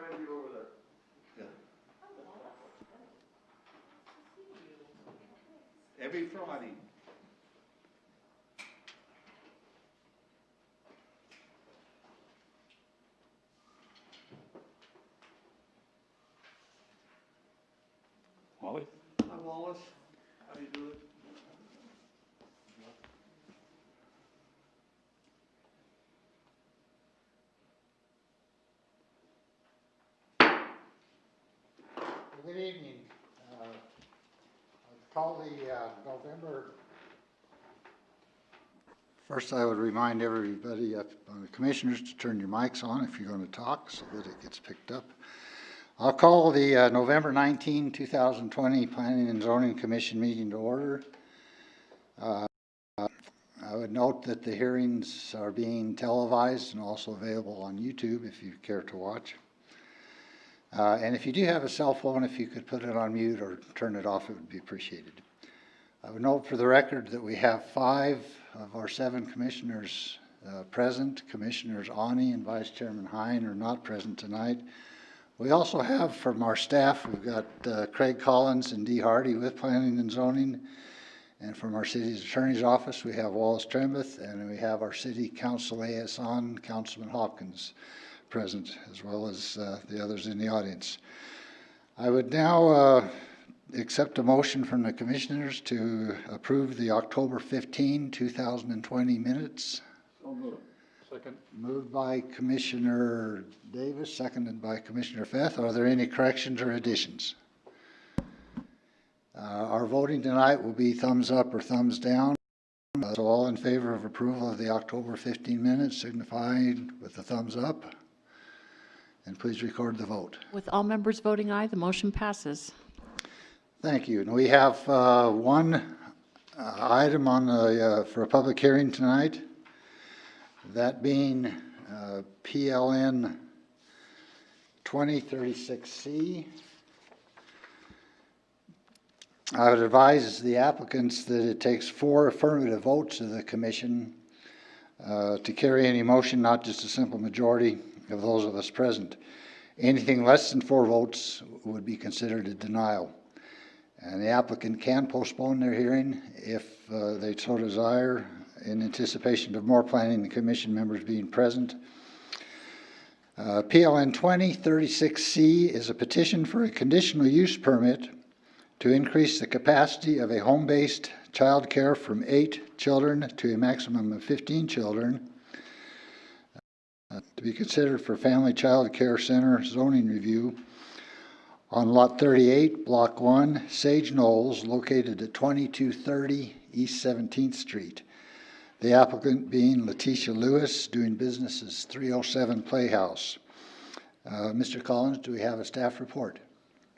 Friday over there. Yeah. Every Friday. Wally? Hi Wallace, how you doing? Good evening. I'll call the November. First, I would remind everybody, the commissioners, to turn your mics on if you're going to talk so that it gets picked up. I'll call the November 19, 2020 Planning and Zoning Commission meeting to order. I would note that the hearings are being televised and also available on YouTube if you care to watch. And if you do have a cell phone, if you could put it on mute or turn it off, it would be appreciated. I would note for the record that we have 5 of our 7 commissioners present. Commissioners Ani and Vice Chairman Hine are not present tonight. We also have from our staff, we've got Craig Collins and Dee Hardy with Planning and Zoning. And from our city's attorney's office, we have Wallace Trembeth, and we have our city council liaison, Councilman Hopkins, present, as well as the others in the audience. I would now accept a motion from the commissioners to approve the October 15, 2020 minutes. So moved. Second. Moved by Commissioner Davis, seconded by Commissioner Feth. Are there any corrections or additions? Our voting tonight will be thumbs up or thumbs down. So all in favor of approval of the October 15 minutes signify with the thumbs up. And please record the vote. With all members voting aye, the motion passes. Thank you. And we have one item on the, for a public hearing tonight, that being PLN 2036C. I would advise the applicants that it takes 4 affirmative votes of the commission to carry any motion, not just a simple majority of those of us present. Anything less than 4 votes would be considered a denial. And the applicant can postpone their hearing if they so desire in anticipation of more planning and commission members being present. PLN 2036C is a petition for a conditional use permit to increase the capacity of a home-based child care from 8 children to a maximum of 15 children to be considered for Family Child Care Center zoning review on Lot 38, Block 1, Sage Knolls, located at 2230 East 17th Street. The applicant being Letitia Lewis, doing business as 307 Playhouse. Mr. Collins, do we have a staff report?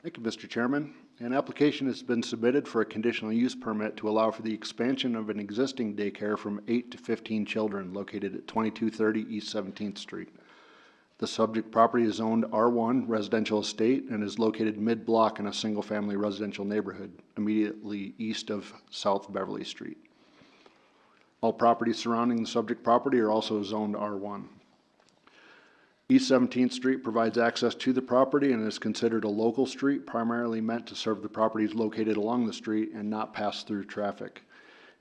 Thank you, Mr. Chairman. An application has been submitted for a conditional use permit to allow for the expansion of an existing daycare from 8 to 15 children located at 2230 East 17th Street. The subject property is zoned R1 residential estate and is located mid-block in a single-family residential neighborhood immediately east of South Beverly Street. All properties surrounding the subject property are also zoned R1. East 17th Street provides access to the property and is considered a local street, primarily meant to serve the properties located along the street and not pass through traffic.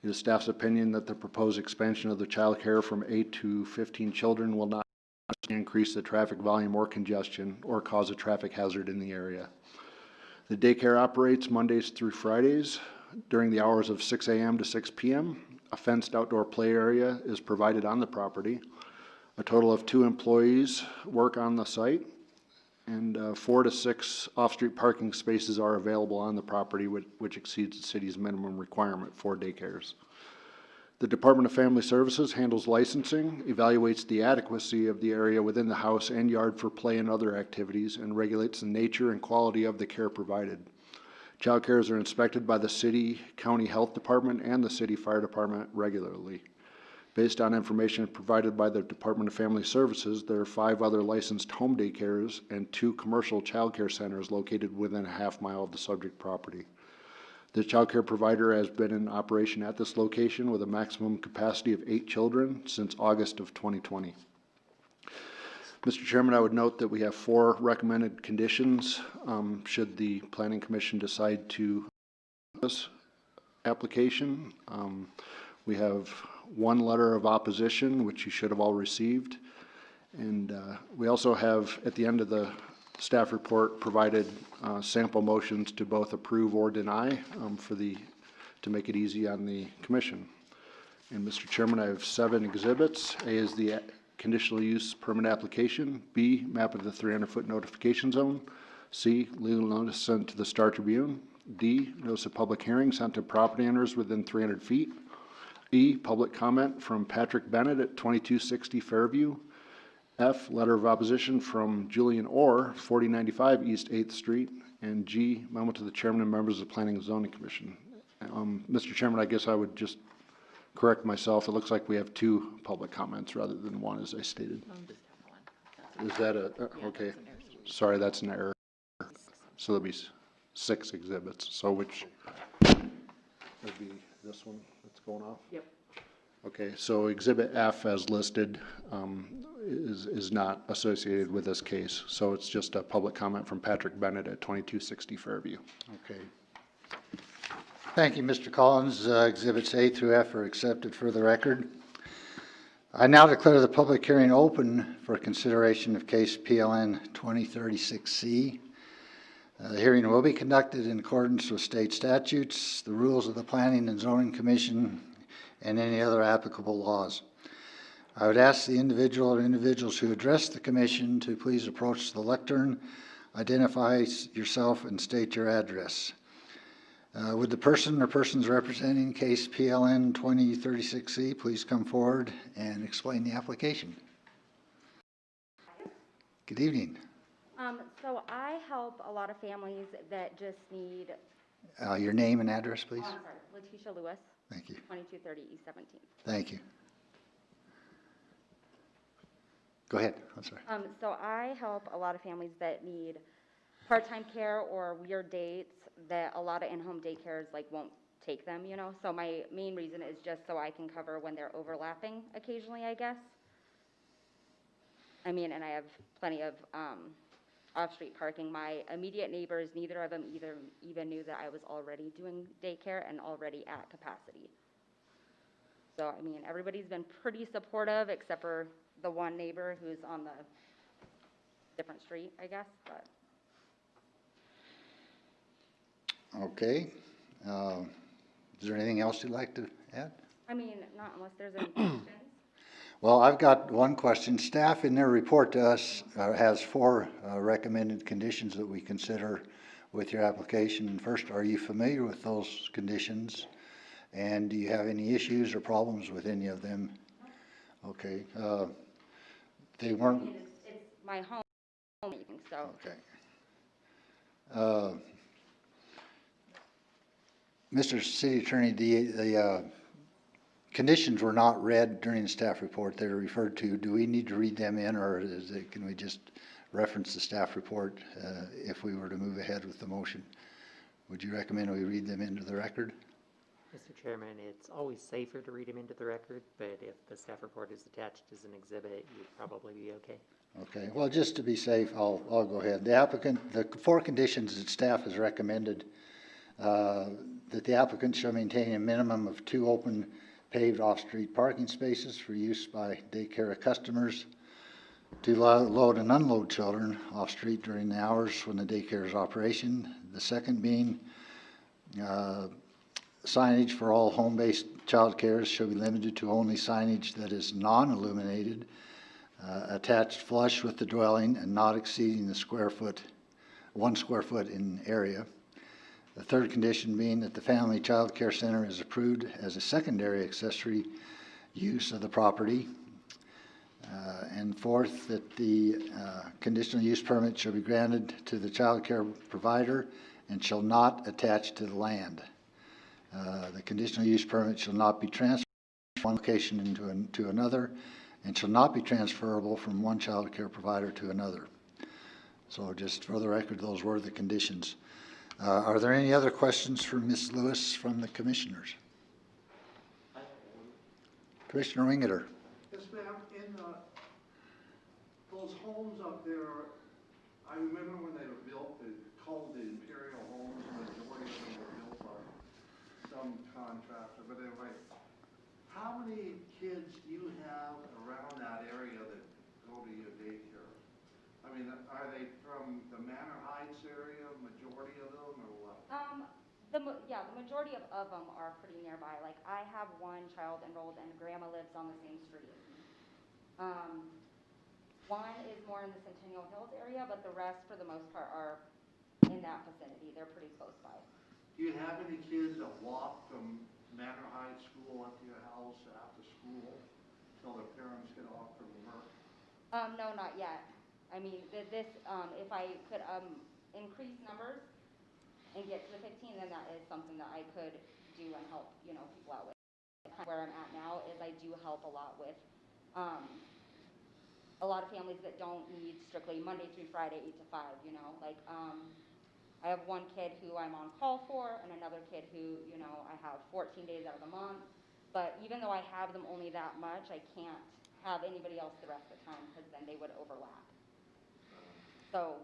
It is staff's opinion that the proposed expansion of the child care from 8 to 15 children will not increase the traffic volume or congestion or cause a traffic hazard in the area. The daycare operates Mondays through Fridays during the hours of 6 a.m. to 6 p.m. A fenced outdoor play area is provided on the property. A total of 2 employees work on the site, and 4 to 6 off-street parking spaces are available on the property, which exceeds the city's minimum requirement for daycares. The Department of Family Services handles licensing, evaluates the adequacy of the area within the house and yard for play and other activities, and regulates the nature and quality of the care provided. Child cares are inspected by the city, county health department, and the city fire department regularly. Based on information provided by the Department of Family Services, there are 5 other licensed home daycares and 2 commercial child care centers located within a half mile of the subject property. The child care provider has been in operation at this location with a maximum capacity of 8 children since August of 2020. Mr. Chairman, I would note that we have 4 recommended conditions, should the Planning Commission decide to this application. We have 1 letter of opposition, which you should have all received. And we also have, at the end of the staff report, provided sample motions to both approve or deny to make it easy on the commission. And Mr. Chairman, I have 7 exhibits. A is the conditional use permit application. B, map of the 300-foot notification zone. C, legal notice sent to the Star Tribune. D, notice of public hearing sent to property owners within 300 feet. E, public comment from Patrick Bennett at 2260 Fairview. F, letter of opposition from Julian Orr, 4095 East 8th Street. And G, memo to the chairman and members of the Planning and Zoning Commission. Mr. Chairman, I guess I would just correct myself. It looks like we have 2 public comments rather than 1, as I stated. Is that okay? Sorry, that's an error. So there'll be 6 exhibits. So which would be this one that's going off? Yep. Okay, so Exhibit F as listed is not associated with this case. So it's just a public comment from Patrick Bennett at 2260 Fairview. Okay. Thank you, Mr. Collins. Exhibits A through F are accepted for the record. I now declare the public hearing open for consideration of case PLN 2036C. The hearing will be conducted in accordance with state statutes, the rules of the Planning and Zoning Commission, and any other applicable laws. I would ask the individual or individuals who address the commission to please approach the lectern, identify yourself, and state your address. Would the person or persons representing case PLN 2036C please come forward and explain the application? Good evening. So I help a lot of families that just need. Your name and address, please. Oh, I'm sorry, Letitia Lewis. Thank you. 2230 East 17th. Thank you. Go ahead. I'm sorry. So I help a lot of families that need part-time care or weird dates that a lot of in-home daycares won't take them, you know. So my main reason is just so I can cover when they're overlapping occasionally, I guess. I mean, and I have plenty of off-street parking. My immediate neighbors, neither of them even knew that I was already doing daycare and already at capacity. So, I mean, everybody's been pretty supportive except for the one neighbor who's on the different street, I guess, but. Okay. Is there anything else you'd like to add? I mean, not unless there's any questions. Well, I've got one question. Staff in their report to us has 4 recommended conditions that we consider with your application. First, are you familiar with those conditions? And do you have any issues or problems with any of them? Okay. They weren't. I mean, it's my home meeting, so. Okay. Mr. City Attorney, the conditions were not read during the staff report. They're referred to. Do we need to read them in, or can we just reference the staff report if we were to move ahead with the motion? Would you recommend we read them into the record? Mr. Chairman, it's always safer to read them into the record, but if the staff report is attached as an exhibit, you'd probably be okay. Okay. Well, just to be safe, I'll go ahead. The 4 conditions that staff has recommended, that the applicant shall maintain a minimum of 2 open paved off-street parking spaces for use by daycare customers, to load and unload children off-street during the hours when the daycare is operation. The second being signage for all home-based child cares shall be limited to only signage that is non-illuminated, attached flush with the dwelling and not exceeding the 1 square foot in area. The third condition being that the Family Child Care Center is approved as a secondary accessory use of the property. And fourth, that the conditional use permit shall be granted to the child care provider and shall not attach to the land. The conditional use permit shall not be transferred from one location to another and shall not be transferable from one child care provider to another. So just for the record, those were the conditions. Are there any other questions for Ms. Lewis from the commissioners? Commissioner Wingeter. Yes, ma'am, in those homes up there, I remember when they were built, they called the Imperial Homes, the majority of them were built by some contractor, but anyway, how many kids do you have around that area that go to your daycare? I mean, are they from the Manor Heights area, majority of them, or what? Yeah, the majority of them are pretty nearby. Like, I have one child enrolled and grandma lives on the same street as me. One is more in the Centennial Hills area, but the rest, for the most part, are in that vicinity. They're pretty close by. Do you have any kids that walk from Manor Heights School up to your house after school till their parents get off from work? No, not yet. I mean, if I could, increase numbers and get to the 15, then that is something that I could do and help, people out with. Where I'm at now is I do help a lot with, a lot of families that don't need strictly Monday through Friday, 8 to 5, like, I have one kid who I'm on call for and another kid who, I have 14 days out of the month. But even though I have them only that much, I can't have anybody else the rest of the time because then they would overlap. So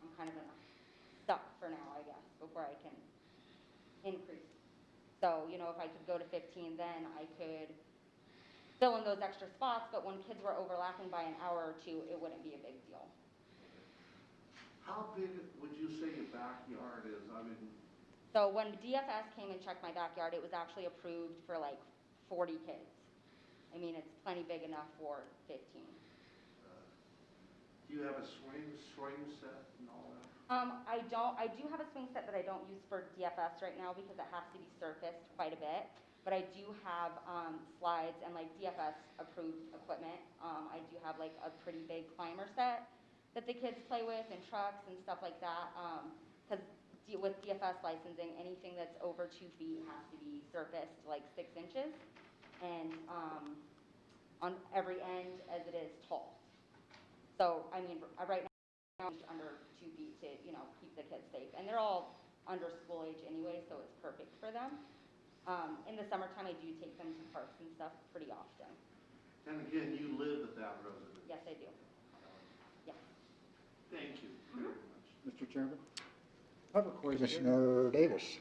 I'm kind of stuck for now, I guess, before I can increase. So, if I could go to 15, then I could fill in those extra spots, but when kids were overlapping by an hour or two, it wouldn't be a big deal. How big would you say your backyard is? I mean, So when DFS came and checked my backyard, it was actually approved for like 40 kids. I mean, it's plenty big enough for 15. do you have a swing set and all that? I do have a swing set that I don't use for DFS right now because it has to be surfaced quite a bit. But I do have slides and like DFS approved equipment. I do have like a pretty big climber set that the kids play with and trucks and stuff like that. Because with DFS licensing, anything that's over 2 feet has to be surfaced like 6 inches. And on every end as it is tall. So, I mean, right now I'm under 2 feet to, keep the kids safe. And they're all under school age anyway, so it's perfect for them. In the summertime, I do take them to parks and stuff pretty often. And again, you live at that residence? Yes, I do. Yes. Thank you very much. Mr. Chairman? I have a question. Commissioner Davis.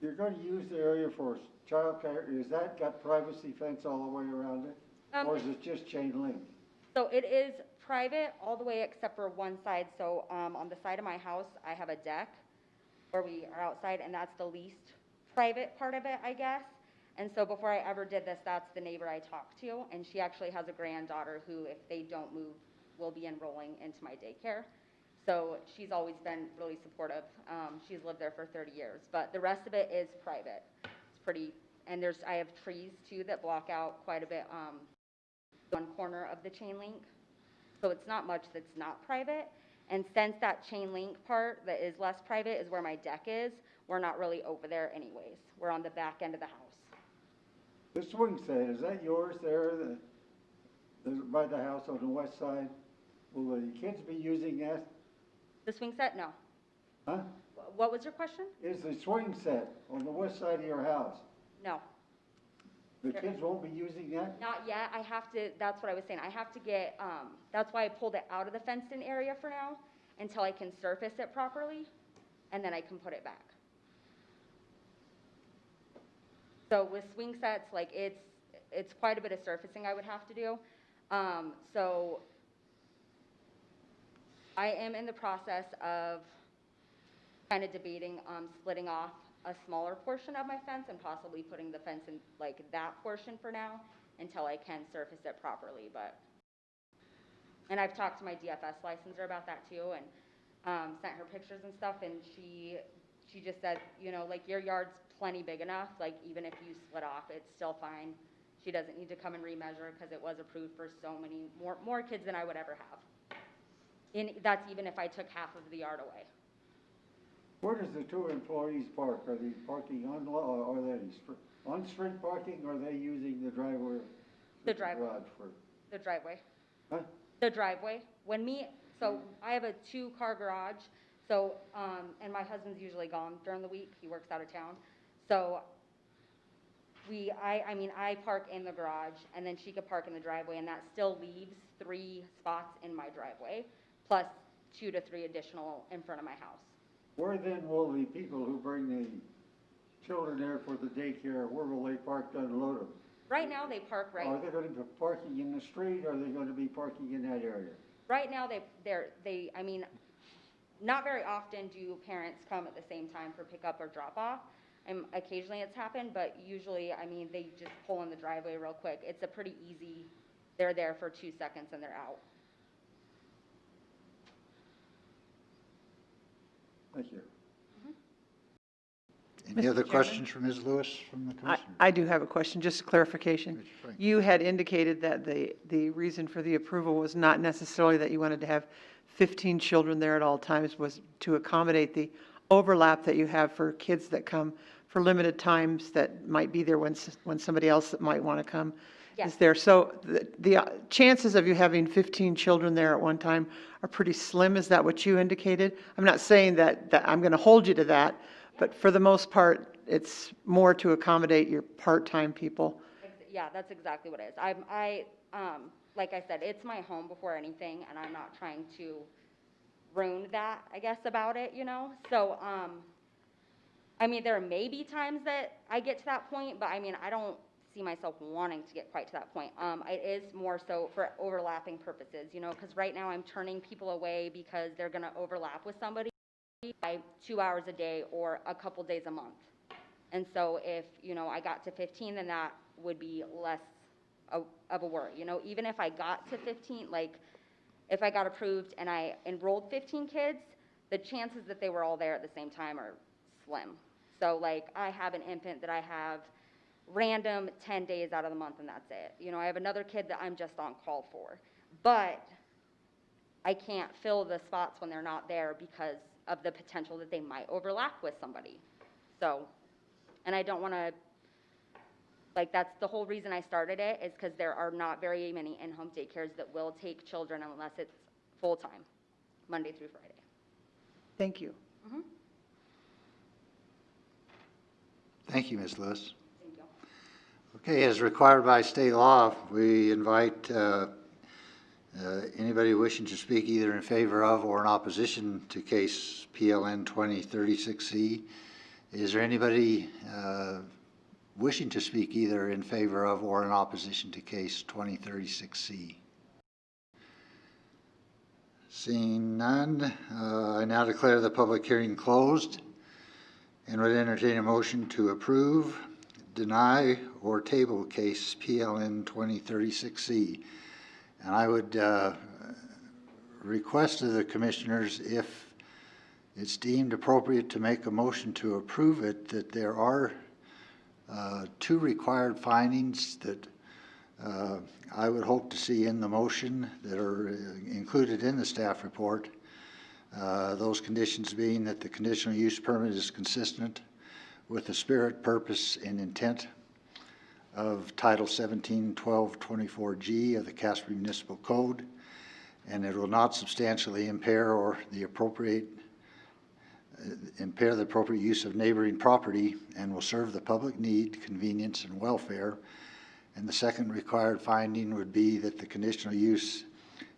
You're going to use the area for childcare, is that got privacy fence all the way around it? Or is it just chain link? So it is private all the way except for one side. So on the side of my house, I have a deck where we are outside, and that's the least private part of it, I guess. And so before I ever did this, that's the neighbor I talked to, and she actually has a granddaughter who, if they don't move, will be enrolling into my daycare. So she's always been really supportive. She's lived there for 30 years, but the rest of it is private. It's pretty, and I have trees too that block out quite a bit, one corner of the chain link. So it's not much that's not private. And since that chain link part that is less private is where my deck is, we're not really over there anyways. We're on the back end of the house. The swing set, is that yours there, by the house on the west side? Will the kids be using that? The swing set? No. Huh? What was your question? Is the swing set on the west side of your house? No. The kids won't be using that? Not yet. I have to, that's what I was saying. I have to get, that's why I pulled it out of the fenced-in area for now until I can surface it properly, and then I can put it back. So with swing sets, like it's quite a bit of surfacing I would have to do. So I am in the process of kind of debating splitting off a smaller portion of my fence and possibly putting the fence in like that portion for now until I can surface it properly. And I've talked to my DFS licensor about that too, and sent her pictures and stuff, and she just said, like, your yard's plenty big enough, like even if you split off, it's still fine. She doesn't need to come and remeasure because it was approved for so many more kids than I would ever have. That's even if I took half of the yard away. Where does the 2 employees park? Are they parking are they on-street parking, or are they using the driveway? The driveway. Garage for? The driveway. Huh? The driveway. So I have a 2-car garage, so, and my husband's usually gone during the week. He works out of town. So I mean, I park in the garage, and then she could park in the driveway, and that still leaves 3 spots in my driveway, plus 2 to 3 additional in front of my house. Where then will the people who bring the children there for the daycare, where will they park to unload them? Right now, they park right. Are they gonna be parking in the street, or are they gonna be parking in that area? Right now, I mean, not very often do parents come at the same time for pickup or drop off. Occasionally it's happened, but usually, I mean, they just pull in the driveway real quick. It's a pretty easy, they're there for 2 seconds and they're out. Thank you. Any Mr. other Chairman? questions for Ms. Lewis from the commissioner? I do have a question, just a clarification. Commissioner Frank. You had indicated that the reason for the approval was not necessarily that you wanted to have 15 children there at all times, was to accommodate the overlap that you have for kids that come for limited times that might be there when somebody else that might want to come Yes. is there. So the chances of you having 15 children there at one time are pretty slim. Is that what you indicated? I'm not saying that I'm going to hold you to that, but for the most part, it's more to accommodate your part-time people. Yeah, that's exactly what it is. Like I said, it's my home before anything, and I'm not trying to ruin that, I guess, about it, you know? So, I mean, there may be times that I get to that point, but I mean, I don't see myself wanting to get quite to that point. It is more so for overlapping purposes, you know, because right now I'm turning people away because they're gonna overlap with somebody by 2 hours a day or a couple days a month. And so if, you know, I got to 15, then that would be less of a worry, you know? Even if I got to 15, like, if I got approved and I enrolled 15 kids, the chances that they were all there at the same time are slim. So, like, I have an infant that I have random 10 days out of the month, and that's it. You know, I have another kid that I'm just on call for. But I can't fill the spots when they're not there because of the potential that they might overlap with somebody. So, and I don't want to, like, that's the whole reason I started it, is because there are not very many in-home daycares that will take children unless it's full-time, Monday through Friday. Thank you. Thank you, Ms. Lewis. Thank you. Okay, as required by state law, we invite anybody wishing to speak either in favor of or in opposition to case PLN 2036C. Is there anybody wishing to speak either in favor of or in opposition to case 2036C? Seeing none, I now declare the public hearing closed and would entertain a motion to approve, deny, or table case PLN 2036C. And I would request of the commissioners, if it's deemed appropriate to make a motion to approve it, that there are 2 required findings that I would hope to see in the motion that are included in the staff report. Those conditions being that the conditional use permit is consistent with the spirit, purpose, and intent of Title 17-1224G of the Casper Municipal Code, and it will not substantially impair the appropriate use of neighboring property and will serve the public need, convenience, and welfare. And the second required finding would be that the conditional use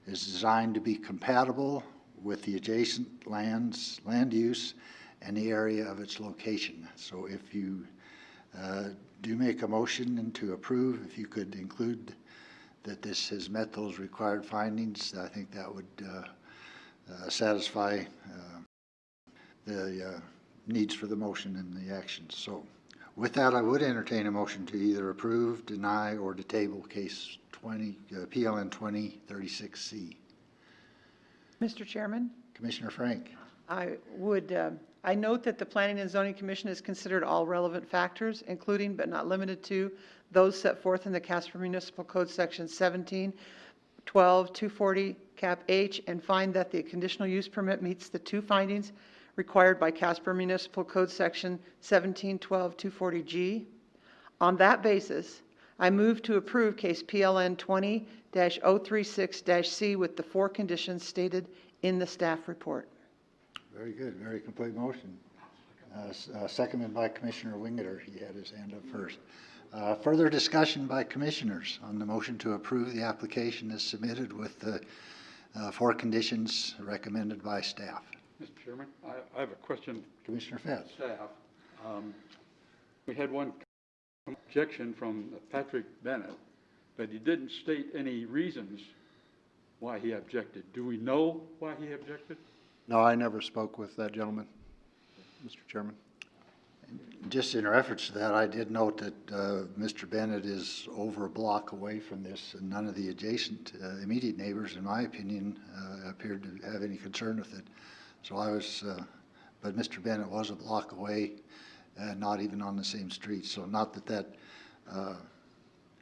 is designed to be compatible with the adjacent land use and the area of its location. So if you do make a motion and to approve, if you could include that this has met those required findings, I think that would satisfy the needs for the motion and the actions. So with that, I would entertain a motion to either approve, deny, or to table case PLN 2036C. Mr. Chairman, Commissioner Frank. I note that the Planning and Zoning Commission has considered all relevant factors, including but not limited to those set forth in the Casper Municipal Code Section 17-12-240 Cap H, and find that the conditional use permit meets the 2 findings required by Casper Municipal Code Section 17-12-240G. On that basis, I move to approve case PLN 20-036-C with the 4 conditions stated in the staff report. Very good, very complete motion. Seconded by Commissioner Wingeter. He had his hand up first. Further discussion by commissioners on the motion to approve the application as submitted with the 4 conditions recommended by staff. Mr. Chairman, I have a question Commissioner for Fetz. staff. We had one objection from Patrick Bennett, but he didn't state any reasons why he objected. Do we know why he objected? No, I never spoke with that gentleman, Mr. Chairman. Just in reference to that, I did note that Mr. Bennett is over a block away from this, and none of the adjacent immediate neighbors, in my opinion, appeared to have any concern with it. So I was, but Mr. Bennett was a block away, not even on the same street. So not that that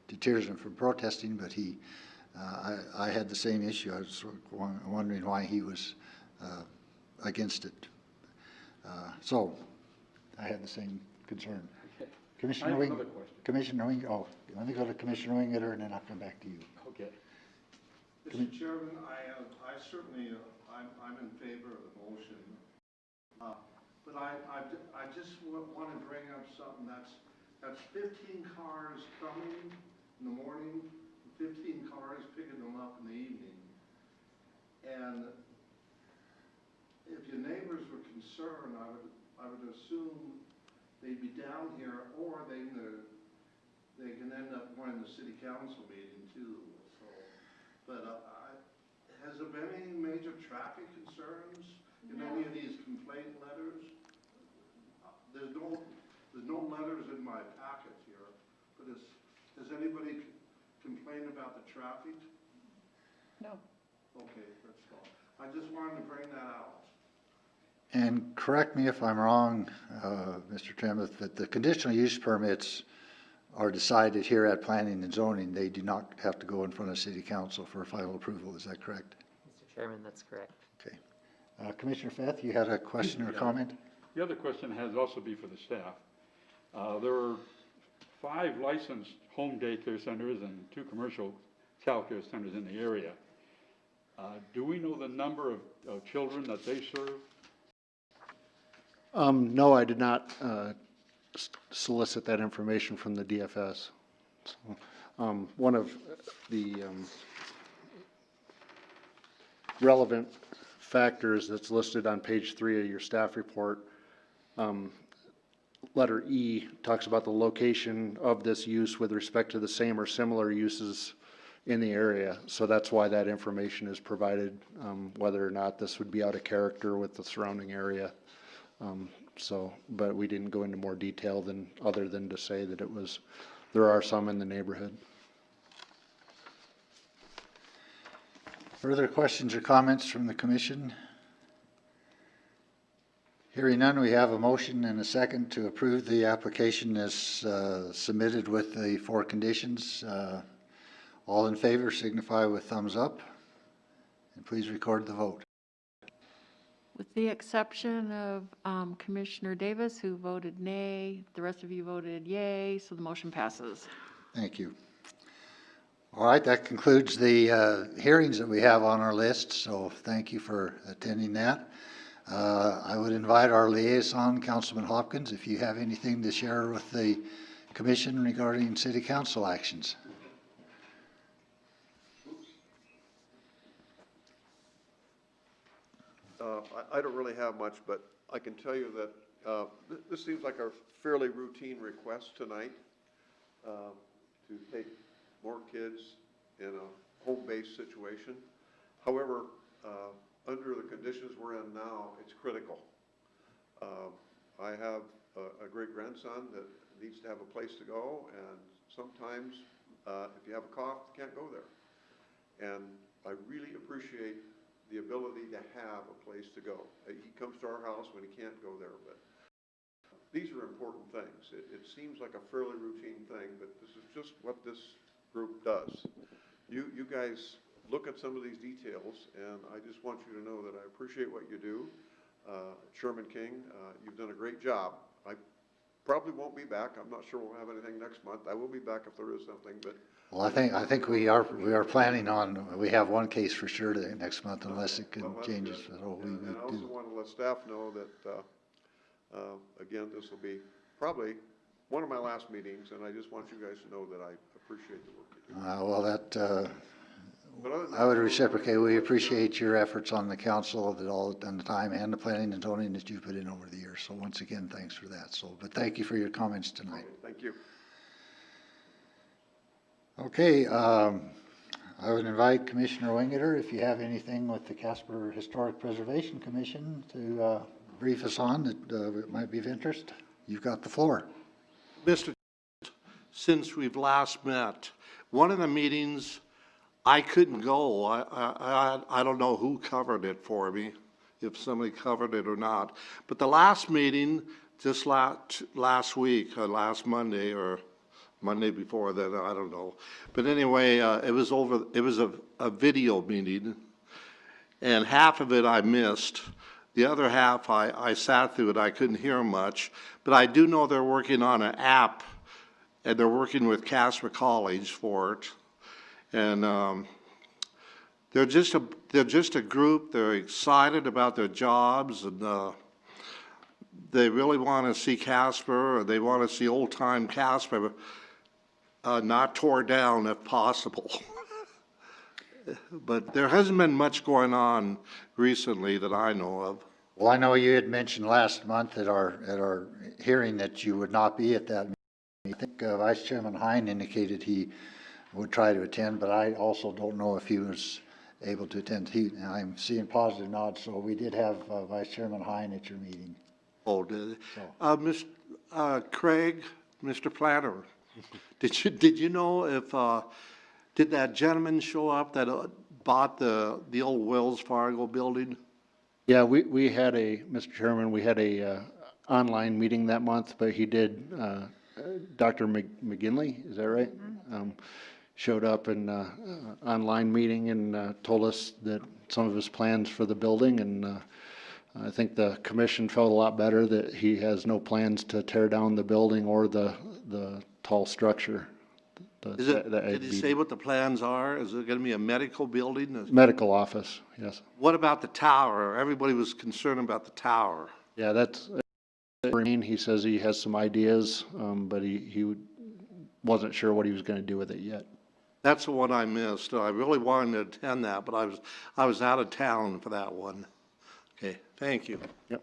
deters him from protesting, but he, I had the same issue. I was wondering why he was against it. So I had the same concern. Okay. Commissioner I have Wing, another question. Commissioner Wing, oh, let me go to Commissioner Wingeter and then I'll come back to you. Okay. Mr. Chairman, I certainly, I'm in favor of the motion. But I just want to bring up something that's 15 cars coming in the morning, 15 cars picking them up in the evening. And if your neighbors were concerned, I would assume they'd be down here, or they can end up going to the city council meeting too. So, but has there been any major traffic concerns in any of these complaint letters? There's no letters in my packet here, but does anybody complain about the traffic? No. Okay, that's all. I just wanted to bring that out. And correct me if I'm wrong, Mr. Trimeth, but the conditional use permits are decided here at Planning and Zoning. They do not have to go in front of City Council for final approval. Is that correct? Mr. Chairman, that's correct. Okay. Commissioner Feth, you had a question or comment? The other question has also be for the staff. There are 5 licensed home daycare centers and 2 commercial childcare centers in the area. Do we know the number of children that they serve? No, I did not solicit that information from the DFS. So, one of the relevant factors that's listed on page 3 of your staff report, letter E talks about the location of this use with respect to the same or similar uses in the area. So that's why that information is provided, whether or not this would be out of character with the surrounding area. But we didn't go into more detail other than to say that there are some in the neighborhood. Further questions or comments from the commission? Hearing none, we have a motion and a second to approve the application as submitted with the 4 conditions. All in favor signify with thumbs up, and please record the vote. With the exception of Commissioner Davis, who voted nay, the rest of you voted yay, so the motion passes. Thank you. All right, that concludes the hearings that we have on our list, so thank you for attending that. I would invite our liaison, Councilman Hopkins, if you have anything to share with the commission regarding city council actions. I don't really have much, but I can tell you that this seems like a fairly routine request tonight to take more kids in a home-based situation. However, under the conditions we're in now, it's critical. I have a great-grandson that needs to have a place to go, and sometimes if you have a cough, you can't go there. And I really appreciate the ability to have a place to go. He comes to our house when he can't go there, but these are important things. It seems like a fairly routine thing, but this is just what this group does. You guys look at some of these details, and I just want you to know that I appreciate what you do. Chairman King, you've done a great job. I probably won't be back. I'm not sure we'll have anything next month. I will be back if there is something, but Well, I think we are planning on, we have one case for sure next month unless it changes. So and I also want to let staff know that, again, this will be probably one of my last meetings, and I just want you guys to know that I appreciate the work you do. Well, that, But other than I would that, reciprocate. We appreciate your efforts on the council and the time and the planning and zoning that you put in over the years. So once again, thanks for that. So, but thank you for your comments tonight. Thank you. Okay, I would invite Commissioner Wingeter, if you have anything with the Casper Historic Preservation Commission to brief us on that might be of interest. You've got the floor. Mr. Since we've last met, one of the meetings I couldn't go. I don't know who covered it for me, if somebody covered it or not. But the last meeting, just last week, last Monday, or Monday before then, I don't know. But anyway, it was a video meeting, and half of it I missed. The other half, I sat through it. I couldn't hear much. But I do know they're working on an app, and they're working with Casper College for it. And they're just a group. They're excited about their jobs, and they really want to see Casper, or they want to see old-time Casper not tore down if possible. But there hasn't been much going on recently that I know of. Well, I know you had mentioned last month at our hearing that you would not be at that meeting. I think Vice Chairman Hein indicated he would try to attend, but I also don't know if he was able to attend. I'm seeing positive nods, so we did have Vice Chairman Hein at your meeting. Oh, did it? Craig, Mr. Planner, did you know if, did that gentleman show up that bought the old Wells Fargo building? Yeah, we had Mr. Chairman, we had a online meeting that month, but he did, Dr. McGinley, is that right? Showed up in online meeting and told us that some of his plans for the building, and I think the commission felt a lot better that he has no plans to tear down the building or the tall structure. Did he say what the plans are? Is it going to be a medical building? Medical office, yes. What about the tower? Everybody was concerned about the tower. Yeah, that's, he says he has some ideas, but he wasn't sure what he was going to do with it yet. That's the one I missed. I really wanted to attend that, but I was out of town for that one. Okay, thank you. Yep.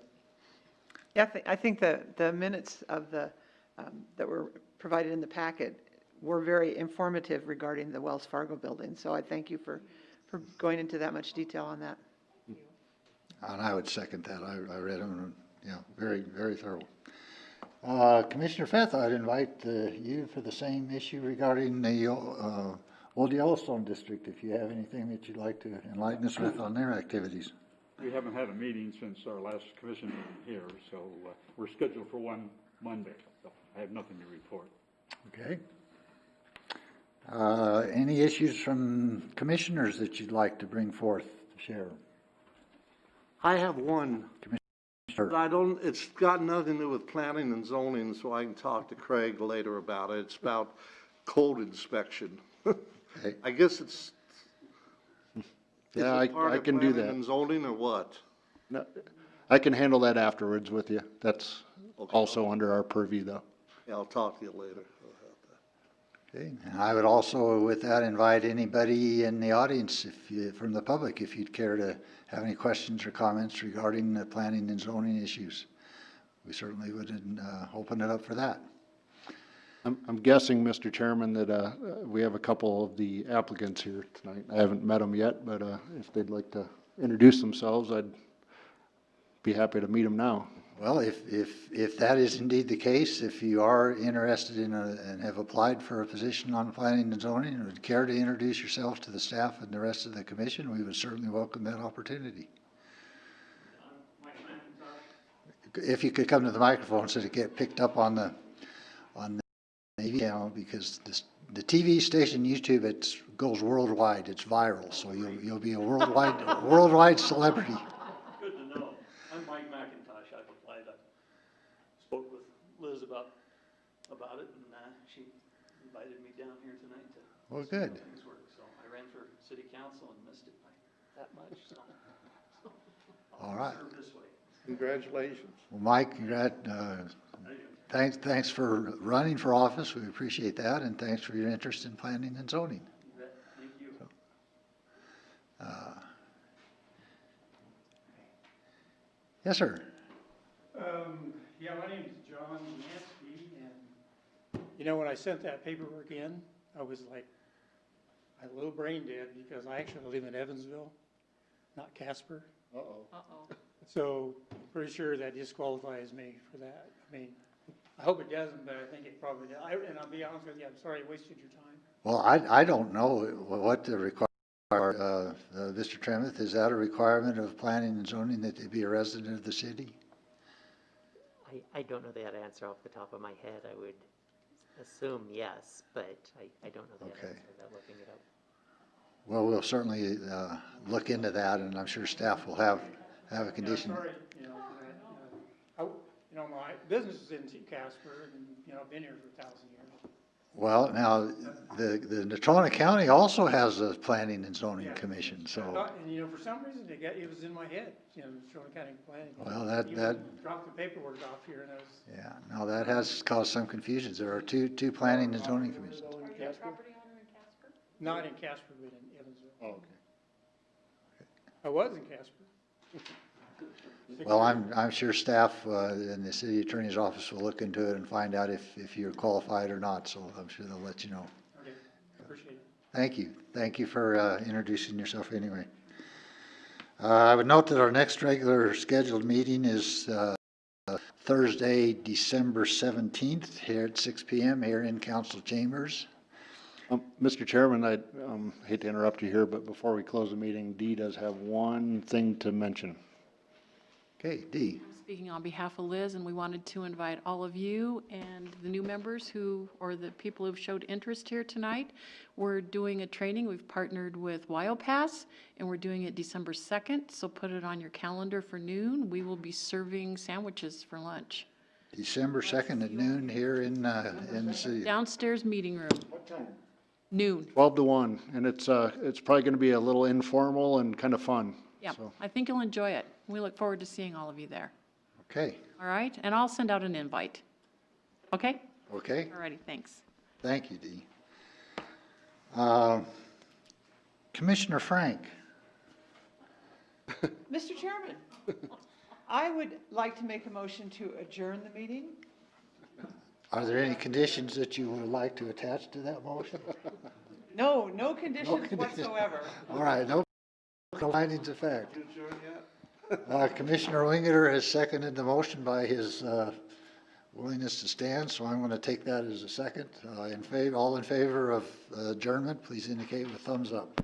Yeah, I think the minutes of that were provided in the packet were very informative regarding the Wells Fargo building. So I thank you for going into that much detail on that. And I would second that. I read them, yeah, very, very thorough. Commissioner Feth, I'd invite you for the same issue regarding the Old Yellowstone District, if you have anything that you'd like to enlighten us with on their activities. We haven't had a meeting since our last commission meeting here, so we're scheduled for one Monday, so I have nothing to report. Okay. Any issues from commissioners that you'd like to bring forth to share? I have one. But it's got nothing to do with planning and zoning, so I can talk to Craig later about it. It's about code inspection. Okay. I guess it's. Yeah, I can do that. Planning and zoning or what? No, I can handle that afterwards with you. That's Okay. also under our purview, though. Yeah, I'll talk to you later. Okay. And I would also, with that, invite anybody in the audience, from the public, if you'd care to have any questions or comments regarding the planning and zoning issues. We certainly would open it up for that. I'm guessing, Mr. Chairman, that we have a couple of the applicants here tonight. I haven't met them yet, but if they'd like to introduce themselves, I'd be happy to meet them now. Well, if that is indeed the case, if you are interested in and have applied for a position on planning and zoning and would care to introduce yourself to the staff and the rest of the commission, we would certainly welcome that opportunity. If you could come to the microphone so to get picked up on the TV channel, because the TV station YouTube, it goes worldwide, it's viral, so you'll be a worldwide celebrity. Good to know. I'm Mike McIntosh. I've applied. I spoke with Liz about it, and she invited me down here tonight to Well, see good. how things work. So I ran for city council and missed it by that much. So All right. I'll serve this way. Congratulations. Well, Mike, thanks for running for office. We appreciate that, and thanks for your interest in planning and zoning. Thank you. Yes, sir. Yeah, my name is John Yansky, and, you know, when I sent that paperwork in, I was like, a little brain dead, because I actually live in Evansville, not Casper. Uh-oh. So, I'm pretty sure that disqualifies me for that. I mean, I hope it doesn't, but I think it probably does. And I'll be honest with you, I'm sorry I wasted your time. Well, I don't know what the Mr. Tremeth, is that a requirement of planning and zoning that they be a resident of the city? I don't know that answer off the top of my head. I would assume yes, but I don't know that Okay. answer without looking it up. Well, we'll certainly look into that, and I'm sure staff will have a condition. Yeah, sorry, you know, for that, you know, my business is in Casper, and, you know, I've been here for 1,000 years. Well, now, the Natrona County also has a planning and zoning Yeah. commission, so, And, you know, for some reason, it was in my head, you know, Natrona County Planning. well, that, Even dropped the paperwork off here, and I was. yeah, no, that has caused some confusions. There are two planning and zoning commissions. Not in Casper, but in Evansville. Oh, okay. I was in Casper. Well, I'm sure staff in the city attorney's office will look into it and find out if you're qualified or not, so I'm sure they'll let you know. Okay, appreciate it. Thank you. Thank you for introducing yourself anyway. I would note that our next regular scheduled meeting is Thursday, December 17th, here at 6 p.m. here in council chambers. Mr. Chairman, I hate to interrupt you here, but before we close the meeting, Dee does have one thing to mention. Okay, Dee. I'm speaking on behalf of Liz, and we wanted to invite all of you and the new members or the people who've showed interest here tonight. We're doing a training. We've partnered with WyoPass, and we're doing it December 2nd, so put it on your calendar for noon. We will be serving sandwiches for lunch. December 2nd at noon here in the city. Downstairs meeting room. What time? Noon. 12 to 1, and it's probably going to be a little informal and kind of fun. Yeah, So, I think you'll enjoy it. We look forward to seeing all of you there. Okay, All right? And I'll send out an invite. Okay? okay. All righty, thanks. Thank you, Dee. Commissioner Frank. Mr. Chairman, I would like to make a motion to adjourn the meeting. Are there any conditions that you would like to attach to that motion? No, no conditions whatsoever. All right, no findings of fact. Commissioner Wingeter has seconded the motion by his willingness to stand, so I'm going to take that as a second. All in favor of adjournment, please indicate with thumbs up.